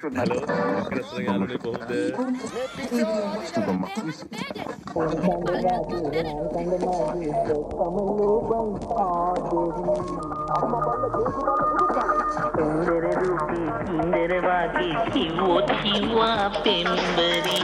Halo, kira-kira යාළුවනේ කොහොමද? Indervagi kiwot kiwa pemberi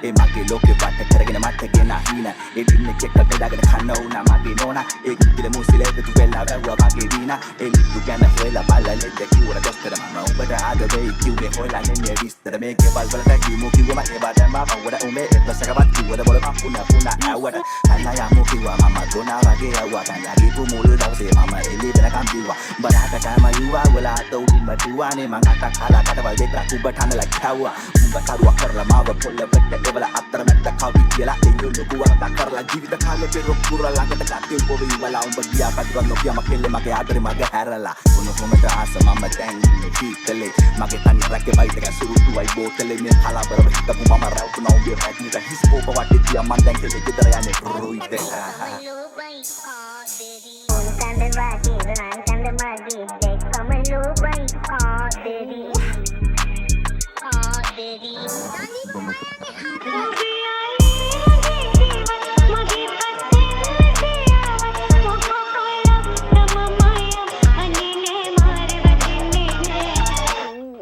ඒ මගේ ලෝකෙ වට කරගෙන මට ගෙන හින ඒ දින්න එක බෙදාගෙන කන්න උන මගේ නෝනා ඒ කිල මුසිලේ තු වෙලා වැව්වා මගේ වීනා ඒ ලිටු ගැන හොයලා බලලා ලෙඩ කිව්වර දොස්තර මම ඔබට ආද වෙයි කිව්වේ හොයලා නෙන්නේ විස්තර මේකේ වල කිව්මු කිව්වම ඒ බඩ මම වඩ උඹේ එක්වසකවත් කිව්වද බොල මම පුනා ආවට අන්න යමු කිව්වා මම ගොනා වගේ ආවා කන්දගේ පුමුළු දවසේ මම එළි වෙනකම් කිව්වා බරහට කෑම යුවා වල අත උඩින් මතුවානේ මං අතක් හලා කටවල් දෙකක් උඹ ටනලා කැව්වා උඹ කරුවක් කරලා මාව පොල්ල වෙට ඒවල අතර මැද්ද කවි කියලා දෙන්නු නුකුවරක් කරලා ජීවිත කාලේ පෙරොක් පුරලා ළඟට ගත්තේ උඹ වීවලා උඹ ගියා කඩුවක් නොකිය මකෙල්ල මගේ ආදරේ මගේ හැරලා උණු කොමට ආස මම දැන් කීකලේ මගේ තනි රැකේ බයිට එක සුරුතුයි බෝතලේ මේ කලබර වෙච්ච මම රවුනා උඹේ රැකිනට හිස් පොප වටේ තියා මන් දැන් කෙලේ ගෙදර යන්නේ රුයි දෙලා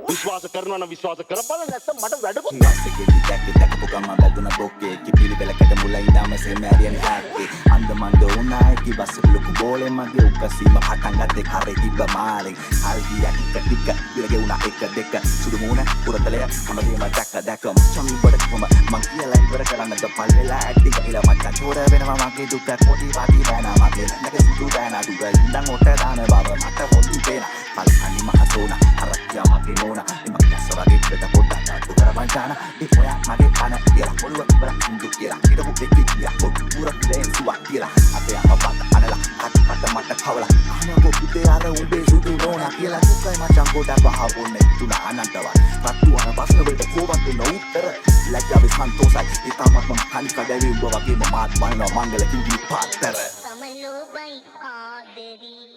විශ්වාස කරනවා නම් විශ්වාස කරපළ නැත්නම් මට වැඩකුත් නැසකෙදි දැක්කපු ගම බැදුන බොක්කේ කිපිලි බෙලකට මුලා ඉඳාම සෙමෑරියන් හැක්කේ අන්ද මන්ද උනායි කිවස් ලොකු බෝලේ මගේ උකසීම පටන් ගත්තේ කරේ තිබ්බ මාලේ හල්දියක් ටික ඉරගේ උනා එක දෙක සුදු මූණ පුරතලය හැමදේම දැක්ක මචං බඩ කොම මං කියලා ඉවර කරන්නද පල්ලෙලා ඇටි ගිහලා මචං චෝර වෙනවා මගේ දුක කොටි වාදී බෑනා මගේ නැක සිතු බෑනා දුක ඉඳන් ඔට දාන බව මට හොඳින් පේනා පල්කනි මහසෝනා අරක්කියා මගේ නෝනා මගේ පිට පොඩ්ඩක් අතුතර වංචාන ඒ ඔයා මගේ කන කියලා පොළුව ඉවර ඉඳු කියලා හිටපු දෙකේ කියලා පොඩ්ඩ පුරක් ලේන්සුවක් කියලා අපේ අපපත් අනලා කට මට කවලා අනකො පුතේ අර උඹේ සුදු නෝනා කියලා දුකයි මචං ගොඩක් වහවොන්නේ තුන අනන්තවත් පත්තු අන ප්‍රශ්න වලට කොහොමද උත්තර ලැජ්ජාවේ සන්තෝෂයි ඊටමත් මම කණි කඩේ උඹ වගේම මාත් බලනවා මංගල කිවි පාත්තර Samalo bai aaderi